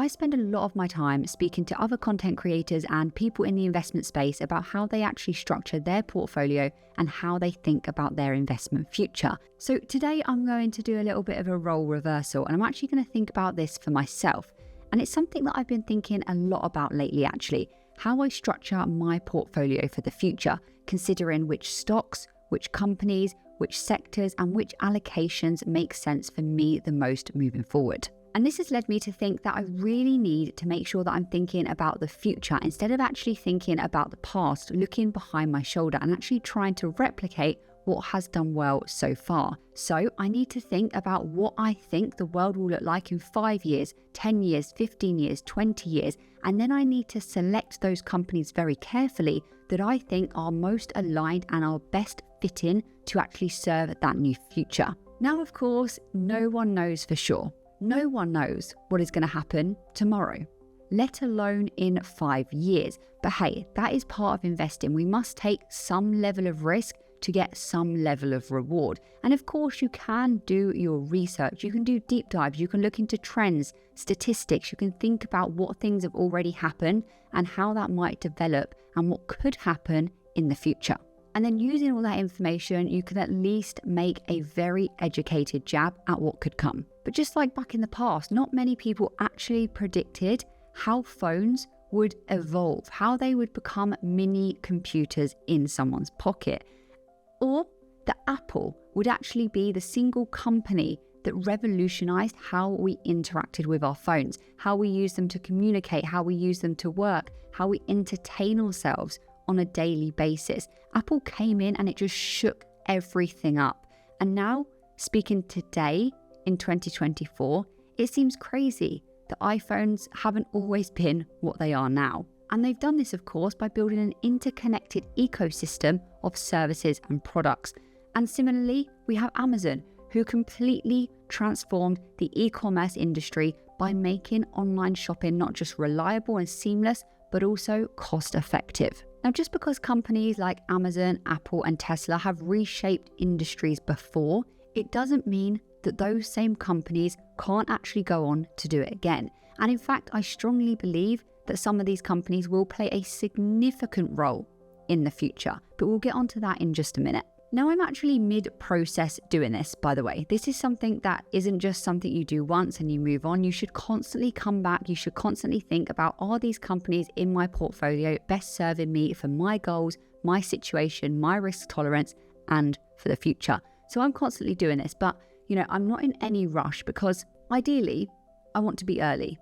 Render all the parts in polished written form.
I spend a lot of my time speaking to other content creators and people in the investment space about how they actually structure their portfolio and how they think about their investment future. So today I'm going to do a little bit of a role reversal, and I'm actually going to think about this for myself. And it's something that I've been thinking a lot about lately, actually, how I structure my portfolio for the future, considering which stocks, which companies, which sectors, and which allocations make sense for me the most moving forward. And this has led me to think that I really need to make sure that I'm thinking about the future instead of actually thinking about the past, looking behind my shoulder and actually trying to replicate what has done well so far. So I need to think about what I think the world will look like in 5 years, 10 years, 15 years, 20 years. And then I need to select those companies very carefully that I think are most aligned and are best fitting to actually serve that new future. Now, of course, no one knows for sure. No one knows what is going to happen tomorrow, let alone in 5 years. But hey, that is part of investing. We must take some level of risk to get some level of reward. And of course, you can do your research. You can do deep dives. You can look into trends, statistics. You can think about what things have already happened and how that might develop and what could happen in the future. And then using all that information, you can at least make a very educated jab at what could come. But just like back in the past, not many people actually predicted how phones would evolve, how they would become mini computers in someone's pocket, or that Apple would actually be the single company that revolutionized how we interacted with our phones, how we use them to communicate, how we use them to work, how we entertain ourselves on a daily basis. Apple came in and it just shook everything up. And now, speaking today in 2024, it seems crazy that iPhones haven't always been what they are now. And they've done this, of course, by building an interconnected ecosystem of services and products. And similarly, we have Amazon, who completely transformed the e-commerce industry by making online shopping not just reliable and seamless, but also cost-effective. Now, just because companies like Amazon, Apple, and Tesla have reshaped industries before, it doesn't mean that those same companies can't actually go on to do it again. And in fact, I strongly believe that some of these companies will play a significant role in the future, but we'll get onto that in just a minute. Now, I'm actually mid-process doing this, by the way. This is something that isn't just something you do once and you move on. You should constantly come back. You should constantly think about, are these companies in my portfolio best serving me for my goals, my situation, my risk tolerance, and for the future? So I'm constantly doing this, but I'm not in any rush because ideally, I want to be early.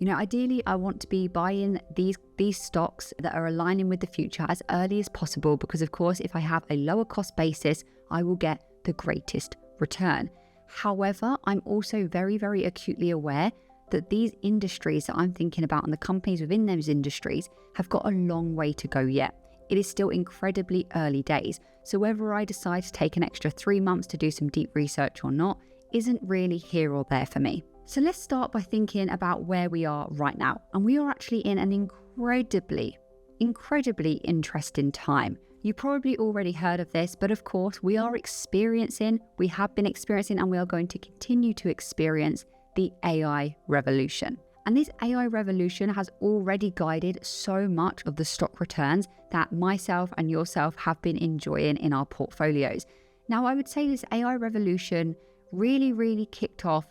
Ideally, I want to be buying these stocks that are aligning with the future as early as possible because, of course, if I have a lower cost basis, I will get the greatest return. However, I'm also very, very acutely aware that these industries that I'm thinking about and the companies within those industries have got a long way to go yet. It is still incredibly early days. So whether I decide to take an extra 3 months to do some deep research or not isn't really here or there for me. So let's start by thinking about where we are right now. And we are actually in an incredibly interesting time. You probably already heard of this, but of course we have been experiencing, and we are going to continue to experience the AI revolution. And this AI revolution has already guided so much of the stock returns that myself and yourself have been enjoying in our portfolios. Now, I would say this AI revolution really kicked off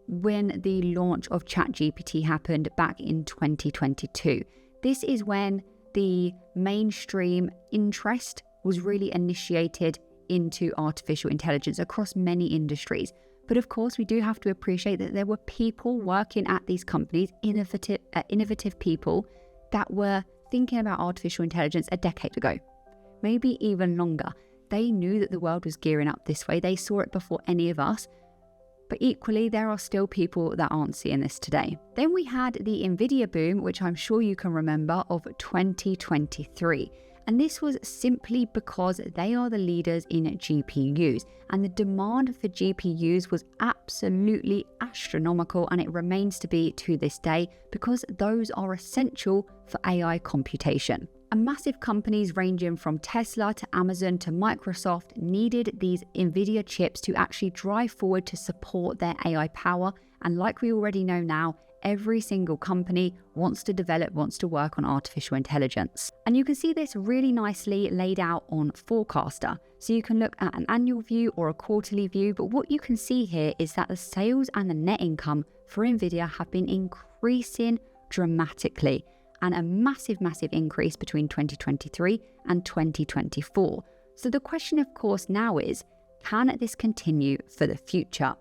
when the launch of ChatGPT happened back in 2022. This is when the mainstream interest was really initiated into artificial intelligence across many industries. But of course, we do have to appreciate that there were people working at these companies, innovative people that were thinking about artificial intelligence a decade ago, maybe even longer. They knew that the world was gearing up this way. They saw it before any of us. But equally, there are still people that aren't seeing this today. Then we had the Nvidia boom, which I'm sure you can remember, of 2023. And this was simply because they are the leaders in GPUs. And the demand for GPUs was absolutely astronomical, and it remains to be to this day because those are essential for AI computation. And massive companies ranging from Tesla to Amazon to Microsoft needed these Nvidia chips to actually drive forward to support their AI power. And like we already know now, every single company wants to develop, wants to work on artificial intelligence. And you can see this really nicely laid out on Forecaster. So you can look at an annual view or a quarterly view, but what you can see here is that the sales and the net income for Nvidia have been increasing dramatically, and a massive increase between 2023 and 2024. So the question, of course, now is, can this continue for the future?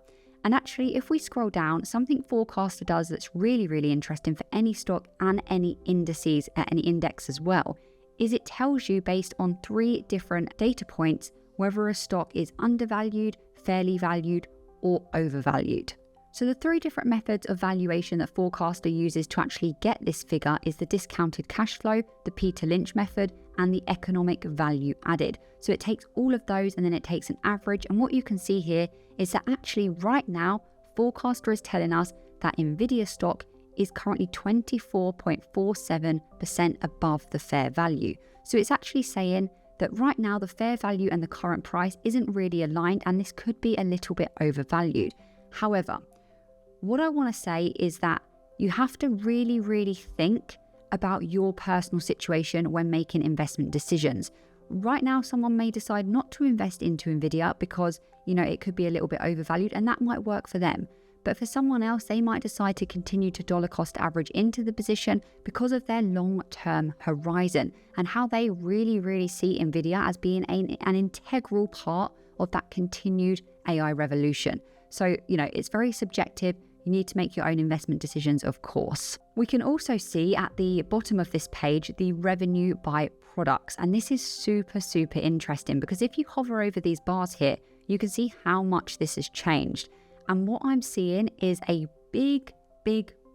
And actually, if we scroll down, something Forecaster does that's really interesting for any stock and any indices, any index as well, is it tells you based on 3 different data points whether a stock is undervalued, fairly valued, or overvalued. So the 3 different methods of valuation that Forecaster uses to actually get this figure is the discounted cash flow, the Peter Lynch method, and the economic value added. So it takes all of those and then it takes an average. And what you can see here is that actually right now, Forecaster is telling us that Nvidia stock is currently 24.47% above the fair value. So it's actually saying that right now the fair value and the current price isn't really aligned, and this could be a little bit overvalued. However, what I want to say is that you have to really think about your personal situation when making investment decisions. Right now, someone may decide not to invest into Nvidia because, it could be a little bit overvalued, and that might work for them. But for someone else, they might decide to continue to dollar cost average into the position because of their long-term horizon and how they really see Nvidia as being an integral part of that continued AI revolution. So, it's very subjective. You need to make your own investment decisions, of course. We can also see at the bottom of this page, the revenue by products. And this is super interesting because if you hover over these bars here, you can see how much this has changed. And what I'm seeing is a big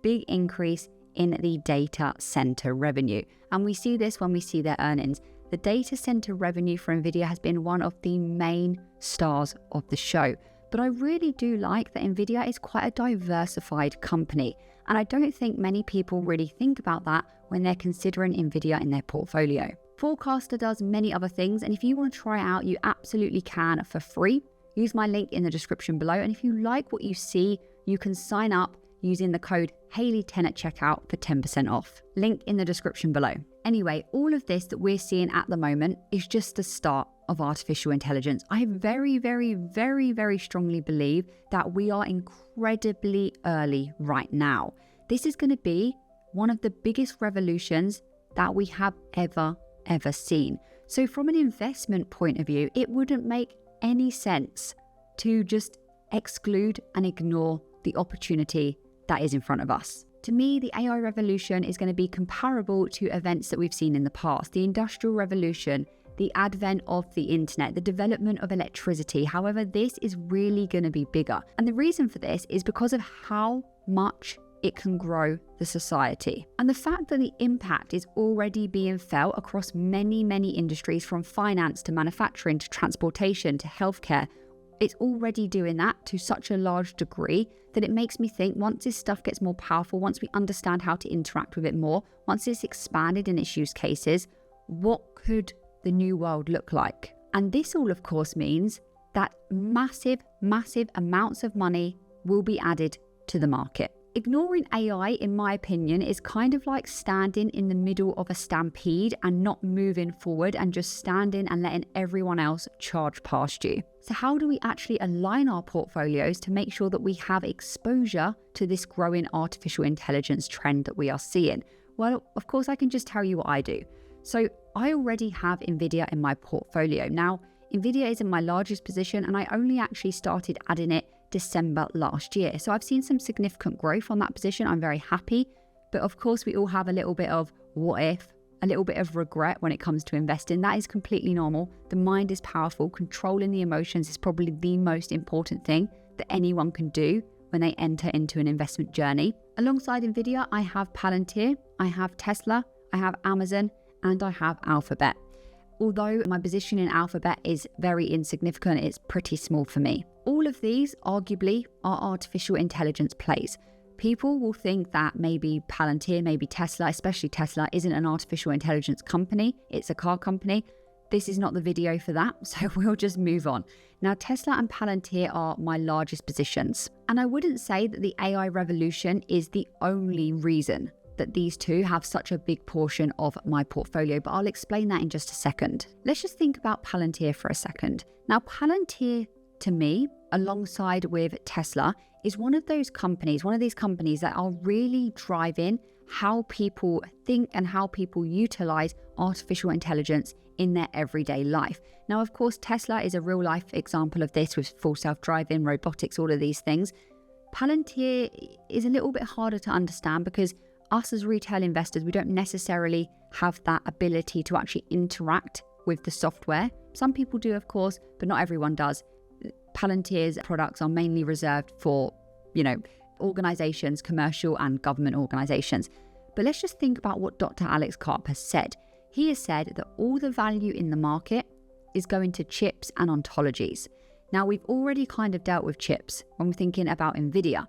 increase in the data center revenue. And we see this when we see their earnings. The data center revenue for Nvidia has been one of the main stars of the show. But I really do like that Nvidia is quite a diversified company. And I don't think many people really think about that when they're considering Nvidia in their portfolio. Forecaster does many other things, and if you want to try it out, you absolutely can for free. Use my link in the description below, and if you like what you see, you can sign up using the code Hayley10 at checkout for 10% off. Link in the description below. Anyway, all of this that we're seeing at the moment is just the start of artificial intelligence. I very strongly believe that we are incredibly early right now. This is going to be one of the biggest revolutions that we have ever seen. So from an investment point of view, it wouldn't make any sense to just exclude and ignore the opportunity that is in front of us. To me, the AI revolution is going to be comparable to events that we've seen in the past. The Industrial Revolution, the advent of the internet, the development of electricity. However, this is really going to be bigger. And the reason for this is because of how much it can grow the society. And the fact that the impact is already being felt across many industries, from finance to manufacturing to transportation to healthcare, it's already doing that to such a large degree that it makes me think once this stuff gets more powerful, once we understand how to interact with it more, once it's expanded in its use cases, what could the new world look like? And this all, of course, means that massive amounts of money will be added to the market. Ignoring AI, in my opinion, is kind of like standing in the middle of a stampede and not moving forward and just standing and letting everyone else charge past you. So how do we actually align our portfolios to make sure that we have exposure to this growing artificial intelligence trend that we are seeing? Well, of course, I can just tell you what I do. So I already have Nvidia in my portfolio. Now, Nvidia is in my largest position, and I only actually started adding it December last year. So I've seen some significant growth on that position. I'm very happy. But of course, we all have a little bit of what if, a little bit of regret when it comes to investing. That is completely normal. The mind is powerful. Controlling the emotions is probably the most important thing that anyone can do when they enter into an investment journey. Alongside Nvidia, I have Palantir, I have Tesla, I have Amazon, and I have Alphabet. Although my position in Alphabet is very insignificant, it's pretty small for me. All of these arguably are artificial intelligence plays. People will think that maybe Palantir, maybe Tesla, especially Tesla, isn't an artificial intelligence company, it's a car company. this is not the video for that, so we'll just move on. Now, Tesla and Palantir are my largest positions, and I wouldn't say that the AI revolution is the only reason that these two have such a big portion of my portfolio, but I'll explain that in just a second. Let's just think about Palantir for a second. Now, Palantir, to me, alongside with Tesla, is one of these companies that are really driving how people think and how people utilize artificial intelligence in their everyday life. Now, of course, Tesla is a real life example of this with full self-driving, robotics, all of these things. Palantir is a little bit harder to understand because us as retail investors, we don't necessarily have that ability to actually interact with the software. Some people do, of course, but not everyone does. Palantir's products are mainly reserved for, organizations, commercial and government organizations. But let's just think about what Dr. Alex Karp has said. He has said that all the value in the market is going to chips and ontologies. Now, we've already kind of dealt with chips when we're thinking about NVIDIA.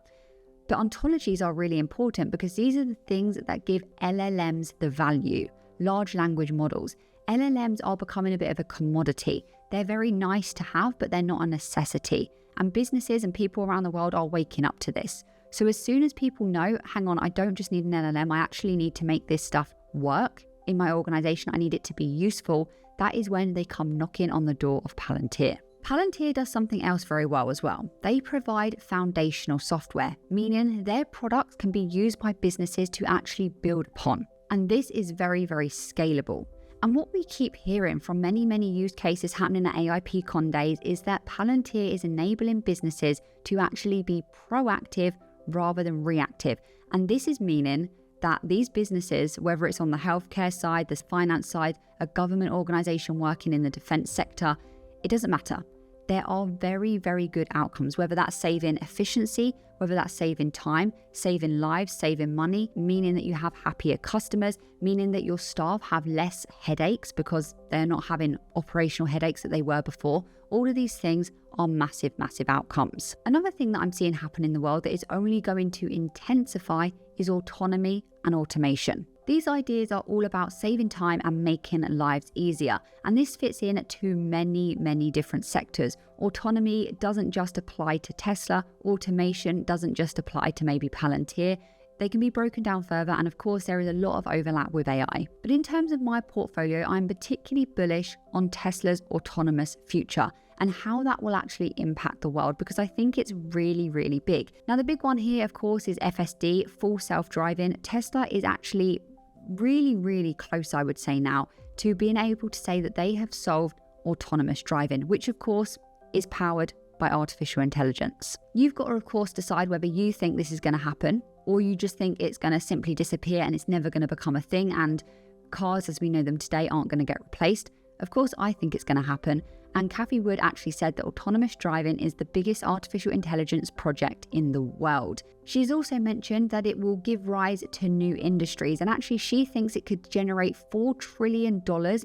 But ontologies are really important because these are the things that give LLMs the value, large language models. LLMs are becoming a bit of a commodity. They're very nice to have, but they're not a necessity. And businesses and people around the world are waking up to this. So as soon as people know, hang on, I don't just need an LLM, I actually need to make this stuff work in my organization, I need it to be useful, that is when they come knocking on the door of Palantir. Palantir does something else very well as well. They provide foundational software, meaning their products can be used by businesses to actually build upon. And this is very, very scalable. And what we keep hearing from many, many use cases happening at AIPCon days is that Palantir is enabling businesses to actually be proactive rather than reactive. And this is meaning that these businesses, whether it's on the healthcare side, the finance side, a government organization working in the defense sector, it doesn't matter. There are very, very good outcomes, whether that's saving efficiency, whether that's saving time, saving lives, saving money, meaning that you have happier customers, meaning that your staff have less headaches because they're not having operational headaches that they were before. All of these things are massive, massive outcomes. Another thing that I'm seeing happen in the world that is only going to intensify is autonomy and automation. These ideas are all about saving time and making lives easier. And this fits in to many, many different sectors. Autonomy doesn't just apply to Tesla. Automation doesn't just apply to maybe Palantir. They can be broken down further. And of course, there is a lot of overlap with AI. But in terms of my portfolio, I'm particularly bullish on Tesla's autonomous future and how that will actually impact the world, because I think it's really, really big. Now, the big one here, of course, is FSD, full self-driving. Tesla is actually really, really close, I would say now, to being able to say that they have solved autonomous driving, which of course is powered by artificial intelligence. You've got to, of course, decide whether you think this is going to happen or you just think it's going to simply disappear and it's never going to become a thing and cars as we know them today aren't going to get replaced. Of course, I think it's going to happen. And Cathie Wood actually said that autonomous driving is the biggest artificial intelligence project in the world. She's also mentioned that it will give rise to new industries. And actually, she thinks it could generate $4 trillion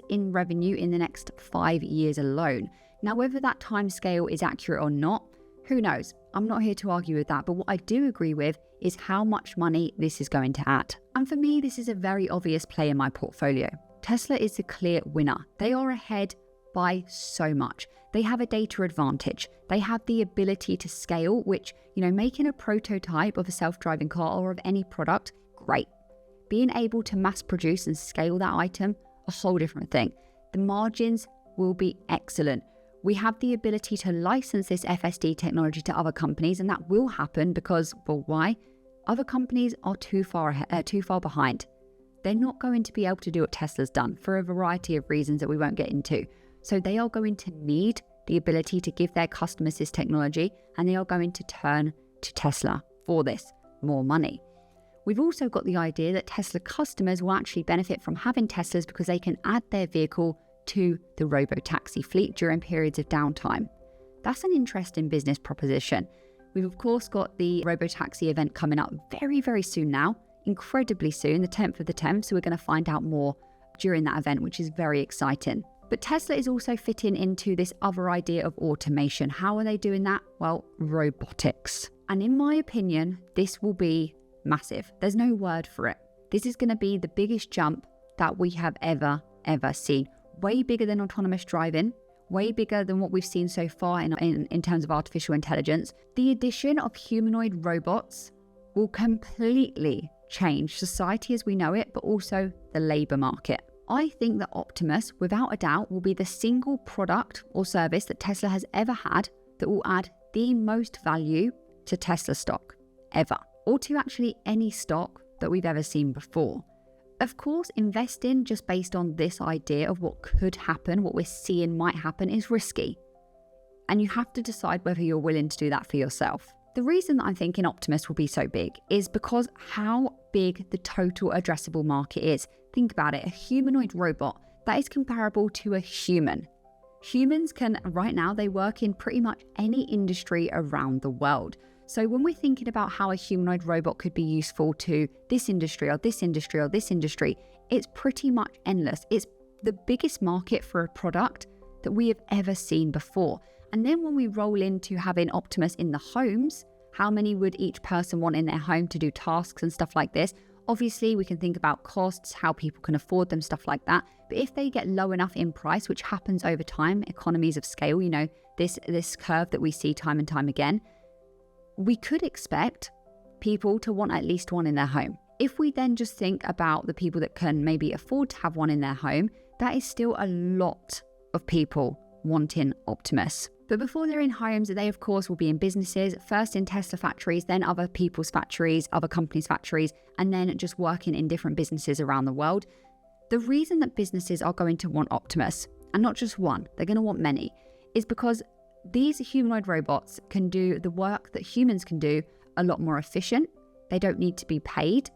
in revenue in the next 5 years alone. Now, whether that timescale is accurate or not, who knows? I'm not here to argue with that. But what I do agree with is how much money this is going to add. And for me, this is a very obvious play in my portfolio. Tesla is the clear winner. They are ahead by so much. They have a data advantage. They have the ability to scale, which, making a prototype of a self-driving car or of any product, great. Being able to mass produce and scale that item, a whole different thing. The margins will be excellent. We have the ability to license this FSD technology to other companies, and that will happen because, well, why? Other companies are too far behind. They're not going to be able to do what Tesla's done for a variety of reasons that we won't get into. So they are going to need the ability to give their customers this technology, and they are going to turn to Tesla for this, more money. We've also got the idea that Tesla customers will actually benefit from having Teslas because they can add their vehicle to the robo-taxi fleet during periods of downtime. That's an interesting business proposition. We've of course got the robo-taxi event coming up very, very soon now, incredibly soon, the 10th of the 10th. So we're going to find out more during that event, which is very exciting. But Tesla is also fitting into this other idea of automation. How are they doing that? Well, robotics. And in my opinion, this will be massive. There's no word for it. This is going to be the biggest jump that we have ever seen. way bigger than autonomous driving, way bigger than what we've seen so far in terms of artificial intelligence. The addition of humanoid robots will completely change society as we know it, but also the labour market. I think that Optimus, without a doubt, will be the single product or service that Tesla has ever had that will add the most value to Tesla stock ever, or to actually any stock that we've ever seen before. Of course, investing just based on this idea of what could happen, what we're seeing might happen, is risky. And you have to decide whether you're willing to do that for yourself. The reason that I'm thinking Optimus will be so big is because how big the total addressable market is. Think about it, a humanoid robot, that is comparable to a human. Humans can, right now, they work in pretty much any industry around the world. So when we're thinking about how a humanoid robot could be useful to this industry or this industry or this industry, it's pretty much endless. It's the biggest market for a product that we have ever seen before. And then when we roll into having Optimus in the homes, how many would each person want in their home to do tasks and stuff like this? Obviously, we can think about costs, how people can afford them, stuff like that. But if they get low enough in price, which happens over time, economies of scale, you know, this curve that we see time and time again, we could expect people to want at least one in their home. If we then just think about the people that can maybe afford to have one in their home, that is still a lot of people wanting Optimus. But before they're in homes, they of course will be in businesses, first in Tesla factories, then other people's factories, other companies' factories, and then just working in different businesses around the world. The reason that businesses are going to want Optimus, and not just one, they're going to want many, is because these humanoid robots can do the work that humans can do a lot more efficient. They don't need to be paid.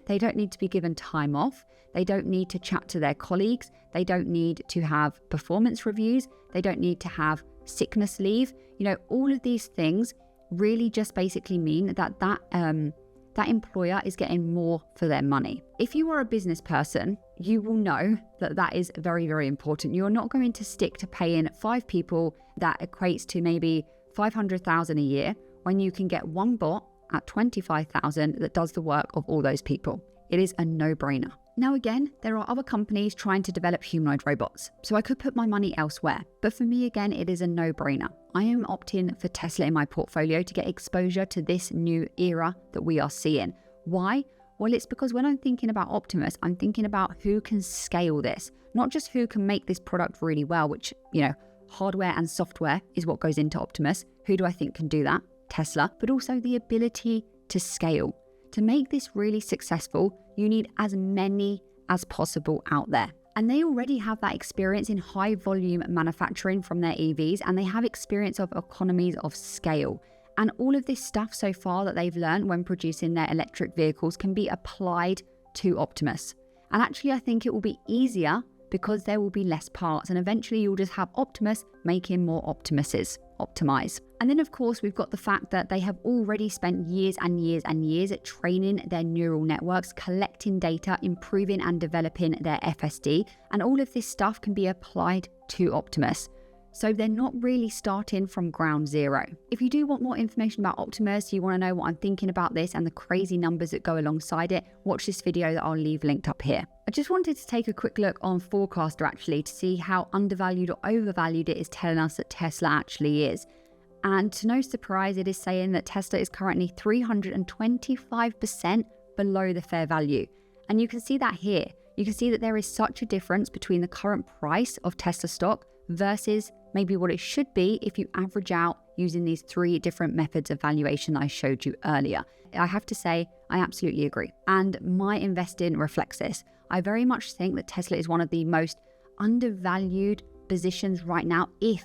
They don't need to be given time off. They don't need to chat to their colleagues. They don't need to have performance reviews. They don't need to have sickness leave. You know, all of these things really just basically mean that employer is getting more for their money. If you are a business person, you will know that that is very, very important. You're not going to stick to paying 5 people that equates to maybe 500,000 a year when you can get one bot at 25,000 that does the work of all those people. It is a no-brainer. Now again, there are other companies trying to develop humanoid robots, so I could put my money elsewhere. But for me again, it is a no-brainer. I am opting for Tesla in my portfolio to get exposure to this new era that we are seeing. Why? Well, it's because when I'm thinking about Optimus, I'm thinking about who can scale this, not just who can make this product really well, which, you know, hardware and software is what goes into Optimus. Who do I think can do that? Tesla, but also the ability to scale. To make this really successful, you need as many as possible out there. And they already have that experience in high volume manufacturing from their EVs, and they have experience of economies of scale. And all of this stuff so far that they've learned when producing their electric vehicles can be applied to Optimus. And actually, I think it will be easier because there will be less parts, and eventually you'll just have Optimus making more Optimuses. Optimize. And then of course we've got the fact that they have already spent years and years and years at training their neural networks, collecting data, improving and developing their FSD, and all of this stuff can be applied to Optimus. So they're not really starting from ground zero. If you do want more information about Optimus, you want to know what I'm thinking about this and the crazy numbers that go alongside it, watch this video that I'll leave linked up here. I just wanted to take a quick look on Forecaster actually to see how undervalued or overvalued it is telling us that Tesla actually is. And to no surprise, it is saying that Tesla is currently 325% below the fair value. And you can see that here. You can see that there is such a difference between the current price of Tesla stock versus maybe what it should be if you average out using these 3 different methods of valuation I showed you earlier. I have to say, I absolutely agree. And my investing reflects this. I very much think that Tesla is one of the most undervalued positions right now if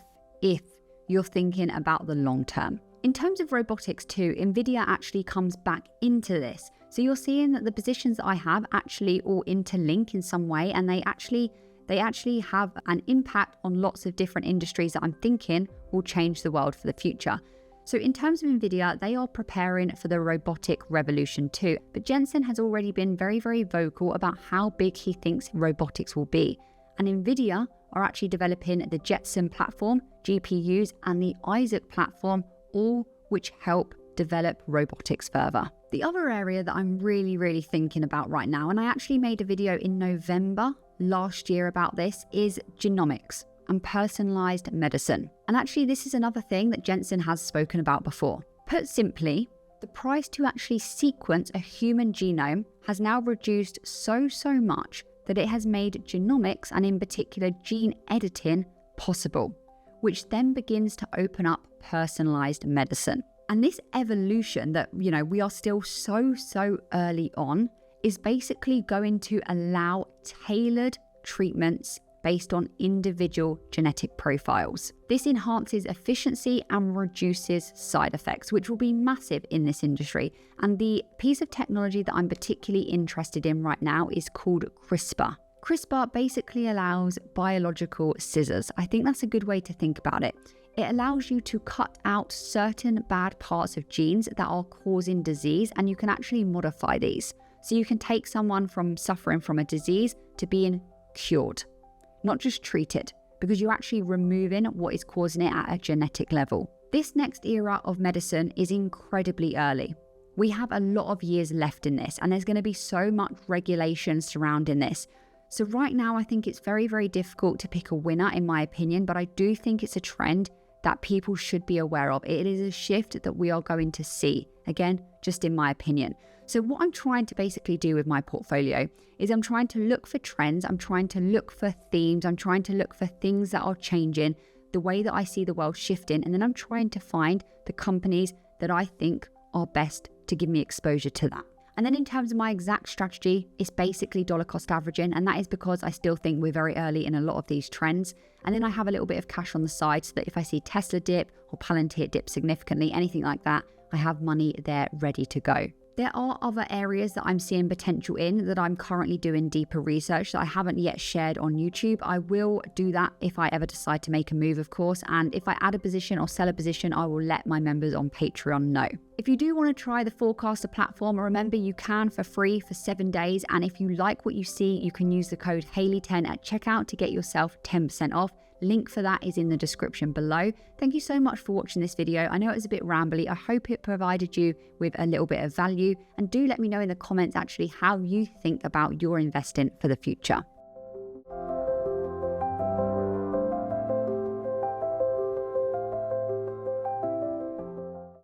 you're thinking about the long term. In terms of robotics too, Nvidia actually comes back into this. So you're seeing that the positions that I have actually all interlink in some way, and they actually have an impact on lots of different industries that I'm thinking will change the world for the future. So in terms of Nvidia, they are preparing for the robotic revolution too. But Jensen has already been very, very vocal about how big he thinks robotics will be. And Nvidia are actually developing the Jetson platform, GPUs, and the Eich platform, all which help develop robotics further. The other area that I'm really thinking about right now, and I actually made a video in November last year about this, is genomics and personalized medicine. And actually this is another thing that Jensen has spoken about before. Put simply, the price to actually sequence a human genome has now reduced so much that it has made genomics, and in particular gene editing, possible, which then begins to open up personalized medicine. And this evolution that, we are still so early on is basically going to allow tailored treatments based on individual genetic profiles. This enhances efficiency and reduces side effects, which will be massive in this industry. And the piece of technology that I'm particularly interested in right now is called CRISPR. CRISPR basically allows biological scissors. I think that's a good way to think about it. It allows you to cut out certain bad parts of genes that are causing disease, and you can actually modify these. So you can take someone from suffering from a disease to being cured, not just treated, because you're actually removing what is causing it at a genetic level. This next era of medicine is incredibly early. We have a lot of years left in this, and there's going to be so much regulation surrounding this. So right now, I think it's very difficult to pick a winner, in my opinion, but I do think it's a trend that people should be aware of. It is a shift that we are going to see, again, just in my opinion. So what I'm trying to basically do with my portfolio is I'm trying to look for trends, I'm trying to look for themes, I'm trying to look for things that are changing, the way that I see the world shifting, and then I'm trying to find the companies that I think are best to give me exposure to that. And then in terms of my exact strategy, it's basically dollar cost averaging, and that is because I still think we're very early in a lot of these trends. And then I have a little bit of cash on the side so that if I see Tesla dip or Palantir dip significantly, anything like that, I have money there ready to go. There are other areas that I'm seeing potential in that I'm currently doing deeper research that I haven't yet shared on YouTube. I will do that if I ever decide to make a move, of course. And if I add a position or sell a position, I will let my members on Patreon know. If you do want to try the Forecaster platform, remember you can for free for 7 days. And if you like what you see, you can use the code Hayley10 at checkout to get yourself 10% off. Link for that is in the description below. Thank you so much for watching this video. I know it was a bit rambly. I hope it provided you with a little bit of value. And do let me know in the comments actually how you think about your investing for the future.